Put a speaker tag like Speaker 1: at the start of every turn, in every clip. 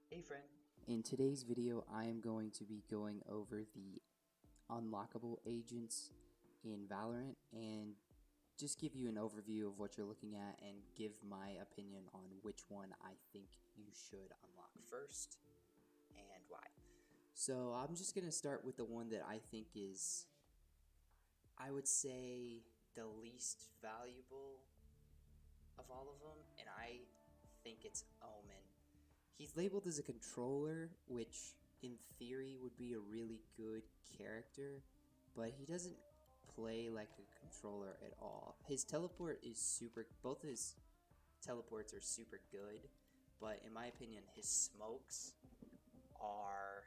Speaker 1: Hey friend.
Speaker 2: In today's video, I am going to be going over the unlockable agents in Valorant and just give you an overview of what you're looking at and give my opinion on which one I think you should unlock first and why. So I'm just going to start with the one that I think is, I would say, the least valuable of all of them, and I think it's Omen. He's labeled as a controller, which in theory would be a really good character, but he doesn't play like a controller at all. His teleport is both his teleports are super good, but in my opinion, his smokes are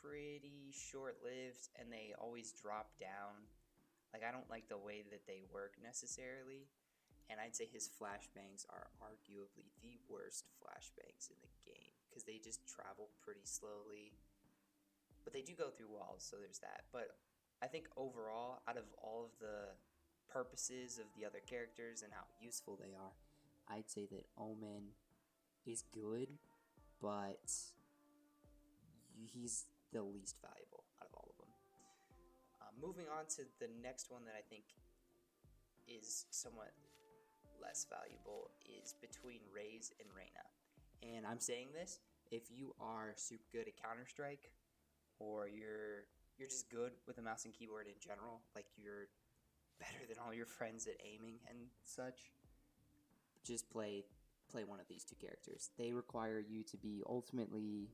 Speaker 2: pretty short-lived and they always drop down. Like, I don't like the way that they work necessarily. And I'd say his flashbangs are arguably the worst flashbangs in the game because they just travel pretty slowly. But they do go through walls, so there's that. But I think overall, out of all of the purposes of the other characters and how useful they are, I'd say that Omen is good, but he's the least valuable out of all of them. Moving on to the next one that I think is somewhat less valuable is between Raze and Reyna. And I'm saying this, if you are super good at Counter-Strike, or you're just good with a mouse and keyboard in general, like you're better than all your friends at aiming and such, just play one of these two characters. They require you to be ultimately,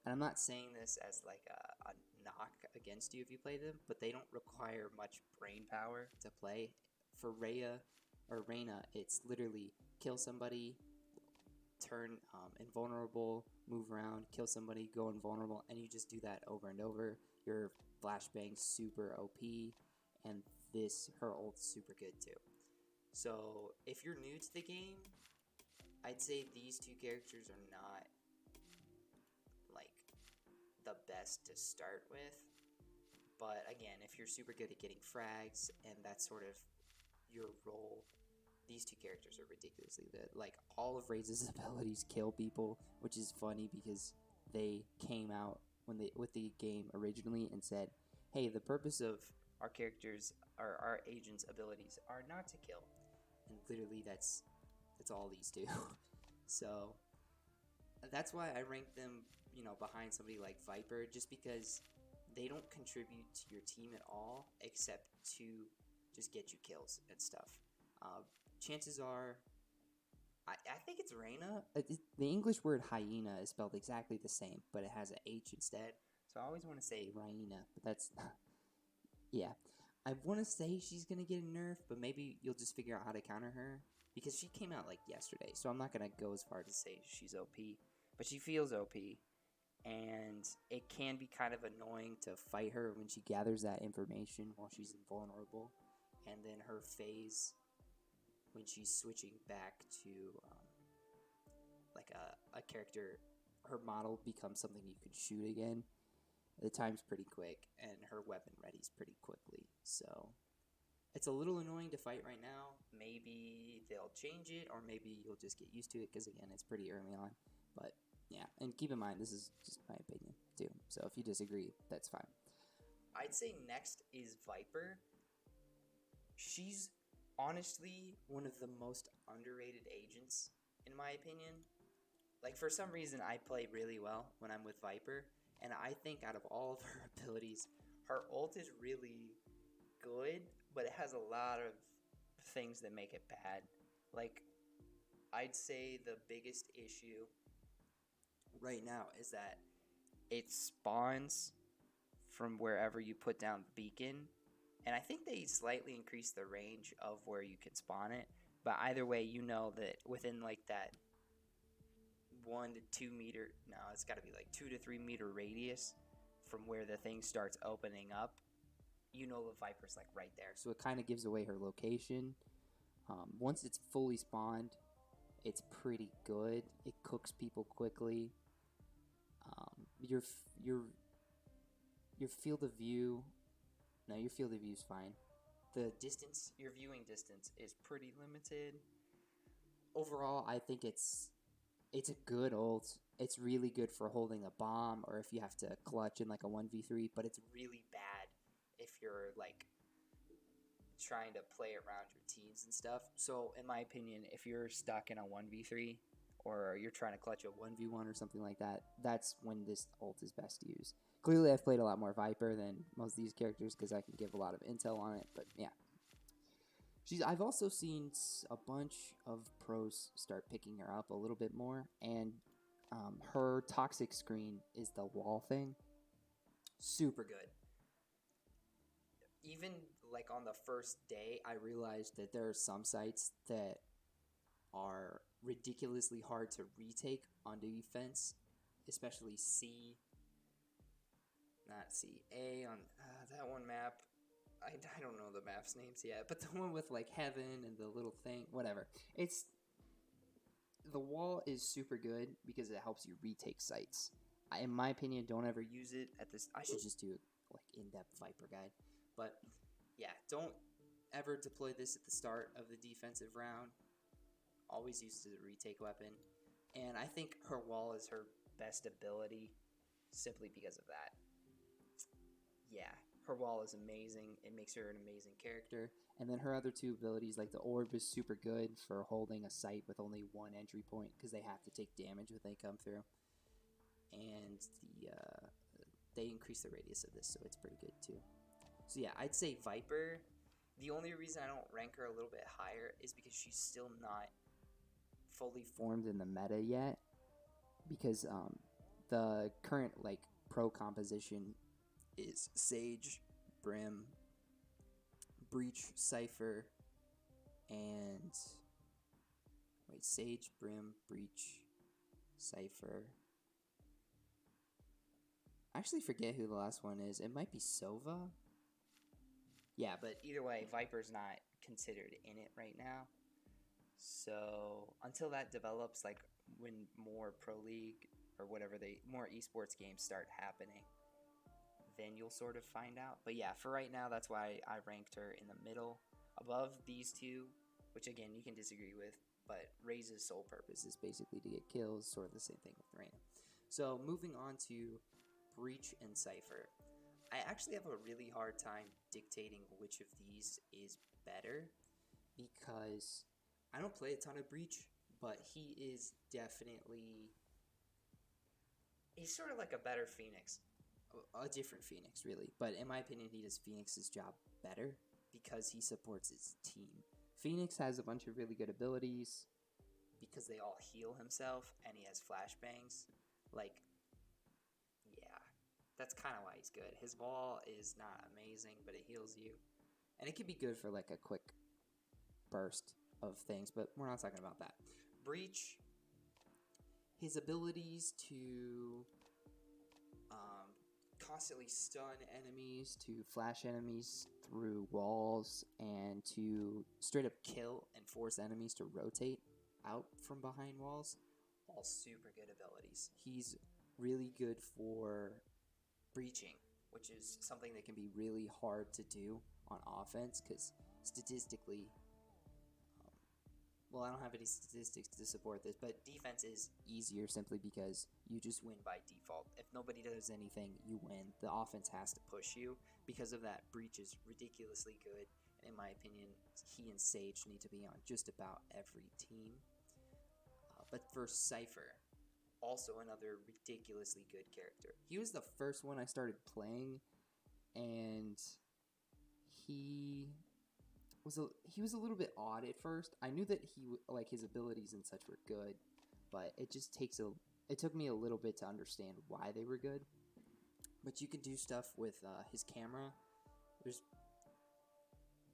Speaker 2: and I'm not saying this as like a knock against you if you play them, but they don't require much brain power to play. For Raya or Reyna, it's literally kill somebody, turn invulnerable, move around, kill somebody, go invulnerable, and you just do that over and over. Your flashbang's super OP, and her ult's super good too. So if you're new to the game, I'd say these two characters are not like the best to start with. But again, if you're super good at getting frags and that's sort of your role, these two characters are ridiculously good. Like, all of Raze's abilities kill people, which is funny because they came out with the game originally and said, hey, the purpose of our characters or our agents' abilities are not to kill. And literally that's all these do. So that's why I rank them, behind somebody like Viper, just because they don't contribute to your team at all except to just get you kills and stuff. Chances are, I think it's Reyna. The English word hyena is spelled exactly the same, but it has an H instead. So I always want to say Reyna, but that's yeah. I want to say she's gonna get a nerf, but maybe you'll just figure out how to counter her because she came out like yesterday. So I'm not gonna go as far to say she's OP, but she feels OP, and it can be kind of annoying to fight her when she gathers that information while she's invulnerable, and then her phase when she's switching back to like a character, her model becomes something you can shoot again. The time's pretty quick, and her weapon readies pretty quickly. So it's a little annoying to fight right now. Maybe they'll change it, or maybe you'll just get used to it, because again, it's pretty early on. But yeah, and keep in mind, this is just my opinion too. So if you disagree, that's fine. I'd say next is Viper. She's honestly one of the most underrated agents, in my opinion. Like, for some reason, I play really well when I'm with Viper, and I think out of all of her abilities, her ult is really good, but it has a lot of things that make it bad. Like, I'd say the biggest issue right now is that it spawns from wherever you put down the beacon, and I think they slightly increased the range of where you can spawn it, but either way, you know that within like that 1 to 2 meter, no, it's got to be like 2 to 3 meter radius from where the thing starts opening up, you know the Viper's like right there. So it kind of gives away her location. Once it's fully spawned, it's pretty good. It cooks people quickly. Your field of view, no, your field of view is fine. The distance, your viewing distance is pretty limited. Overall, I think it's
Speaker 1: it's a good ult. It's really good for holding a bomb or if you have to clutch in like a 1v3, but it's
Speaker 2: really bad if you're like trying to play around your teams and stuff. So in my opinion, if you're stuck in a 1v3 or you're trying to clutch a
Speaker 1: 1v1 or something like that, that's when this ult is best used. Clearly, I've played a lot more Viper than most of these characters because I can give a lot of intel on it, but yeah. I've also seen a bunch of pros start picking her up a little bit more, and her toxic screen is the wall thing.
Speaker 2: super good. Even like on the first day,
Speaker 1: I realized that there are some sites that are ridiculously hard to retake on defense, especially A on that one map. I don't know the maps names yet, but the one with like heaven and the little thing, whatever. The wall is super good because it helps you retake sites. In my opinion, don't ever use it at this. I should just do like in-depth Viper guide, but yeah, don't ever deploy this at the start of the defensive round. Always use it as a retake weapon, and I think her wall is her best ability simply because of that. Yeah, her wall is amazing. It makes her an amazing character. And then her other two abilities, like the orb, is super good for holding a site with only one entry point because they have to take damage when they come through. And they increase the radius of this, so it's pretty good too. So yeah, I'd say Viper. The only reason I don't rank her a little bit higher is because she's still not fully formed in the meta yet. Because the current like pro composition is Sage, Brim, Breach, Cypher, and Sage, Brim, Breach, Cypher. I actually forget who the last one is. It might be Sova. Yeah, but either way, Viper's not considered in it right now. So until that develops, like when more Pro League or whatever more esports games start happening, then you'll sort of find out. But yeah, for right now, that's why I ranked her in the middle above these two, which again, you can disagree with, but Raze's sole purpose is basically to get kills, sort of the same thing with Reyna. So moving on to Breach and Cypher. I actually have a really hard time dictating which of these is better because I don't play a ton of Breach, but he's sort of like a better Phoenix. A different Phoenix, really. But in my opinion, he does Phoenix's job better because he supports his team. Phoenix has a bunch of really good abilities because they all heal himself, and he has flashbangs. Like, yeah, that's kind of why he's good. His wall is not amazing, but it heals you. And it can be good for like a quick burst of things, but we're not talking about that. Breach, his abilities to constantly stun enemies, to flash enemies through walls, and to straight up kill and force enemies to rotate out from behind walls. All super good abilities. He's really good for breaching, which is something that can be really hard to do on offense because statistically, well, I don't have any statistics to support this, but defense is easier simply because you just win by default. If nobody does anything, you win. The offense has to push you. Because of that, Breach is ridiculously good. And in my opinion, he and Sage need to be on just about every team. But for Cypher, also another ridiculously good character. He was the first one I started playing, and he was a little bit odd at first. I knew that his abilities and such were good, but it took me a little bit to understand why they were good. But you can do stuff with his camera. There's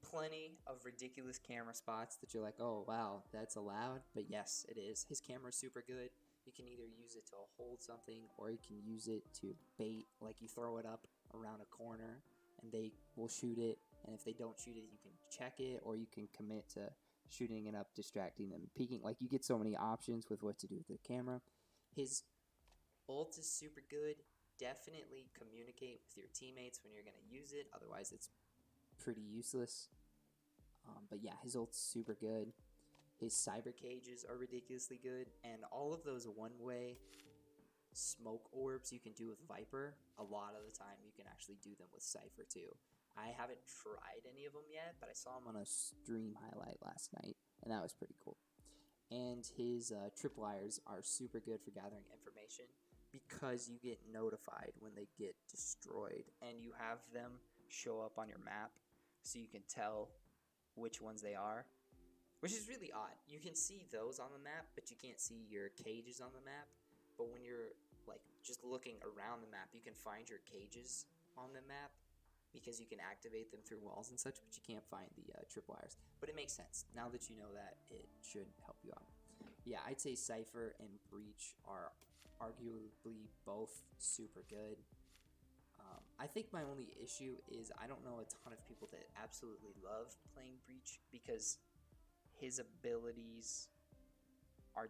Speaker 1: plenty of ridiculous camera spots that you're like, oh wow, that's allowed. But yes, it is. His camera's super good. You can either use it to hold something, or you can use it to bait. Like you throw it up around a corner, and they will shoot it. And if they don't shoot it, you can check it, or you can commit to shooting it up, distracting them, peeking. Like, you get so many options with what to do with the camera. His ult is super good. Definitely communicate with your teammates when you're going to use it. Otherwise, it's pretty useless. But yeah, his ult's super good. His cyber cages are ridiculously good, and all of those one-way smoke orbs you can do with Viper, a lot of the time you can actually do them with Cypher too. I haven't tried any of them yet, but I saw him on a stream highlight last night, and that was pretty cool. And his tripwires are super good for gathering information because you get notified when they get destroyed, and you have them show up on your map so you can tell which ones they are, which is really odd. You can see those on the map, but you can't see your cages on the map. But when you're like just looking around the map, you can find your cages on the map because you can activate them through walls and such, but you can't find the tripwires. But it makes sense. Now that you know that, it should help you out. Yeah, I'd say Cypher and Breach are arguably both super good. I think my only issue is I don't know a ton of people that absolutely love playing Breach because his abilities are...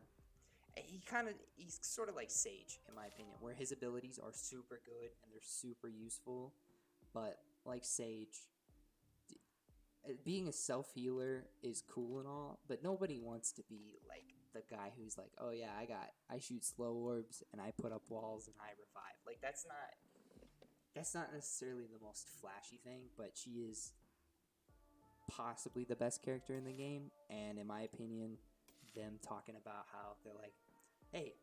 Speaker 1: He's sort of like Sage, in my opinion, where his abilities are super good and they're super useful. But like Sage, being a self-healer is cool and all, but nobody wants to be like the guy who's like, oh yeah, I shoot slow orbs and I put up walls and I revive. Like that's not necessarily the most flashy thing, but she is possibly the best character in the game, and in my opinion, them talking about how they're like, hey,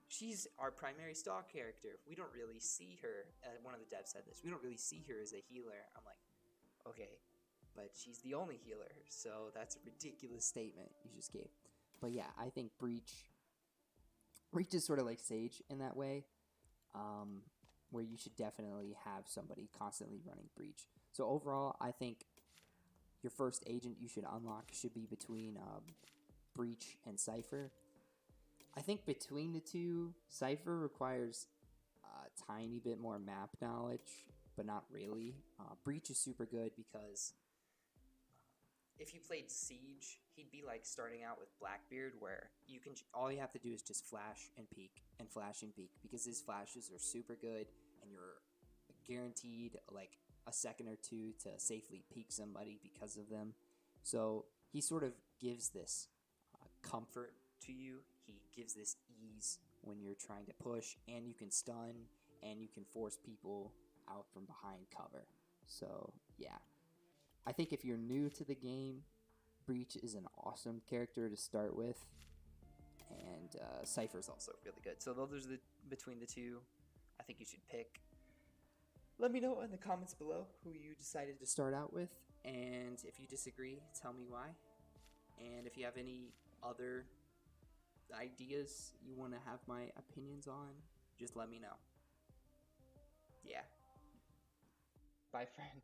Speaker 1: she's our primary stock character. We don't really see her. One of the devs said this. We don't really see her as a healer. I'm like, okay, but she's the only healer, so that's a ridiculous statement you just gave. But yeah, I think Breach is sort of like Sage in that way, where you should definitely have somebody constantly running Breach. So overall, I think your first agent you should unlock should be between Breach and Cypher. I think between the two, Cypher requires a tiny bit more map knowledge, but not really. Breach is super good because if you played Siege, he'd be like starting out with Blackbeard, where all you have to do is just flash and peek and flash and peek, because his flashes are super good, and you're guaranteed like a second or two to safely peek somebody because of them. So he sort of gives this comfort to you. He gives this ease when you're trying to push, and you can stun, and you can force people out from behind cover. So yeah, I think if you're new to the game, Breach is an awesome character to start with, and Cypher's also really good. So those are between the two, I think you should pick. Let me know in the comments below who you decided to start out with, and if you disagree, tell me why. And if you have any other ideas you want to have my opinions on, just let me know. Yeah. Bye, friend.